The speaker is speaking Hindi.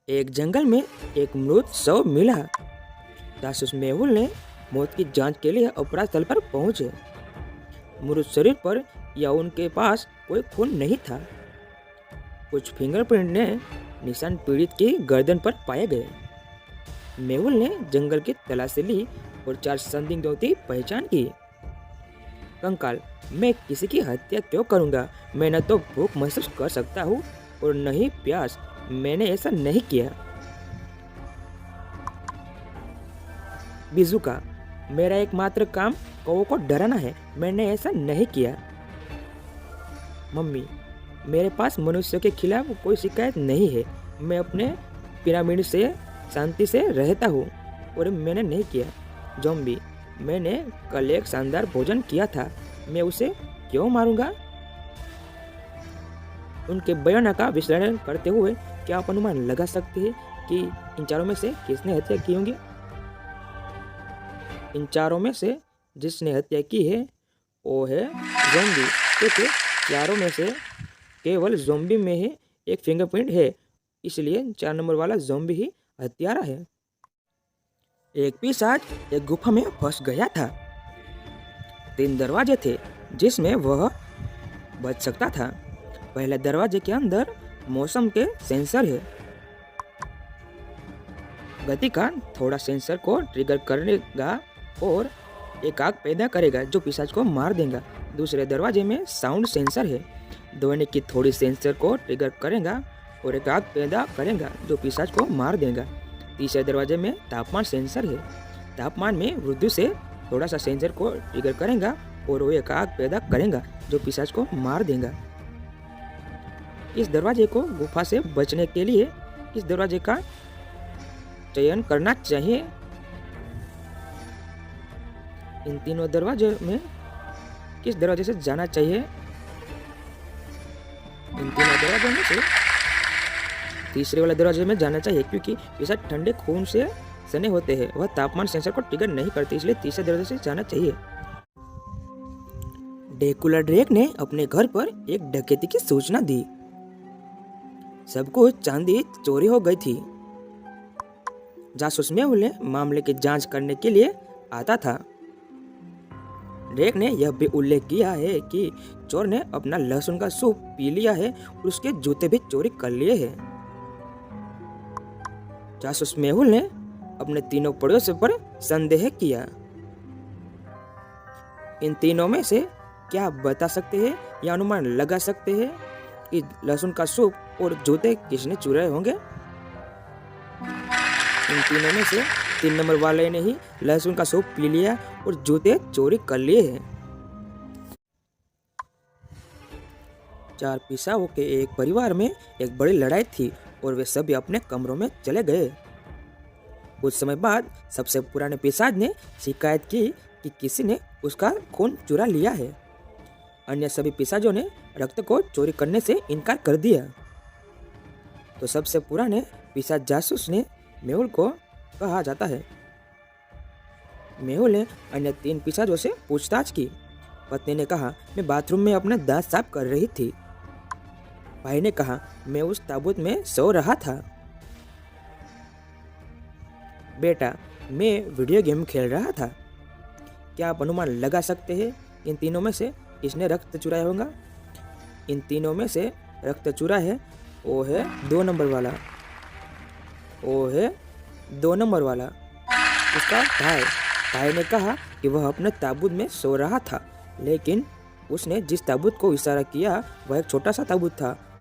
एक जंगल में एक मृत शव मिला। जासूस मेहुल ने मौत की जांच के लिए अपराध स्थल पर पहुंचे। मृत शरीर पर या उनके पास कोई खून नहीं था। कुछ फिंगरप्रिंट ने निशान पीड़ित की गर्दन पर पाए गए। मेहुल ने जंगल की तलाशी ली और 4 संदिग्धों की पहचान की। कंकाल, मैं किसी की हत्या क्यों करूंगा? मैं न तो भूख महसूस कर सकता हूँ और न ही प्यास। मैंने ऐसा नहीं किया। बिजुका, मेरा एकमात्र काम कौवों को डराना है। मैंने ऐसा नहीं किया। मम्मी, मेरे पास मनुष्य के खिलाफ कोई शिकायत नहीं है। मैं अपने पिरामिड से शांति से रहता हूँ और मैंने नहीं किया। ज़ॉम्बी, मैंने कल एक शानदार भोजन किया था। मैं उसे क्यों मारूंगा? उनके बयान का विश्लेषण करते हुए क्या आप अनुमान लगा सकते हैं कि इन चारों में से किसने हत्या की होंगी? इन चारों में से जिसने हत्या की है वो है ज़ॉम्बी, क्योंकि चारों में से केवल ज़ॉम्बी में ही एक फिंगरप्रिंट है, इसलिए 4 नंबर वाला ज़ॉम्बी ही हत्यारा है। एक पिशाच एक गुफा में फंस गया था। 3 दरवाजे थे जिसमें वह बच सकता था। पहले दरवाजे के अंदर मौसम के सेंसर है। गति का थोड़ा सेंसर को ट्रिगर करेगा और एक आग पैदा करेगा जो पिशाच को मार देगा। दूसरे दरवाजे में साउंड सेंसर है। ध्वनि की थोड़ी सेंसर को ट्रिगर करेगा और एक आग पैदा करेगा जो पिशाच को मार देगा। तीसरे दरवाजे में तापमान सेंसर है। तापमान में वृद्धि से थोड़ा सा सेंसर को ट्रिगर करेगा और वो एक आग पैदा करेगा जो पिशाच को मार देगा। इस दरवाजे को गुफा से बचने के लिए इस दरवाजे का चयन करना चाहिए। इन तीनों दरवाजे में किस दरवाजे से जाना चाहिए? इन तीनों दरवाजों में से तीसरे वाले दरवाजे में जाना चाहिए, क्योंकि पिशाच ठंडे खून से सने होते हैं। वह तापमान सेंसर को ट्रिगर नहीं करते, इसलिए तीसरे दरवाजे से जाना चाहिए। ड्रैकुला ड्रेक ने अपने घर पर एक डकैती की सूचना दी। सब कुछ चांदी चोरी हो गई थी। जासूस मेहुल ने मामले की जांच करने के लिए आता था। ड्रेक ने यह भी उल्लेख किया है कि चोर ने अपना लहसुन का सूप पी लिया है और उसके जूते भी चोरी कर लिए हैं। जासूस मेहुल ने अपने तीनों पड़ोसियों पर संदेह किया। इन तीनों में से क्या आप बता सकते हैं या अनुमान लगा सकते हैं कि लहसुन का सूप और जूते किसने चुराए होंगे? इन तीनों में से 3 नंबर वाले ने ही लहसुन का सूप पी लिया और जूते चोरी कर लिए हैं। 4 पिसाओं के एक परिवार में एक बड़ी लड़ाई थी और वे सभी अपने कमरों में चले गए। कुछ समय बाद सबसे पुराने पिशाच ने शिकायत की कि किसी ने उसका खून चुरा लिया है। अन्य सभी पिशाचों ने रक्त को चोरी करने से इनकार कर दिया। तो सबसे पुराने पिशाच जासूस ने मेहुल को कहा जाता है। मेहुल ने अन्य 3 पिशाचों से पूछताछ की। पत्नी ने कहा, मैं बाथरूम में अपने दांत साफ कर रही थी। भाई ने कहा, मैं उस ताबूत में सो रहा था। बेटा, मैं वीडियो गेम खेल रहा था। क्या आप अनुमान लगा सकते हैं इन तीनों में से किसने रक्त चुराया होगा? इन तीनों में से रक्त चुरा है वो है 2 नंबर वाला। वो है 2 नंबर वाला, उसका भाई ने कहा कि वह अपने ताबूत में सो रहा था, लेकिन उसने जिस ताबूत को इशारा किया वह एक छोटा सा ताबूत था।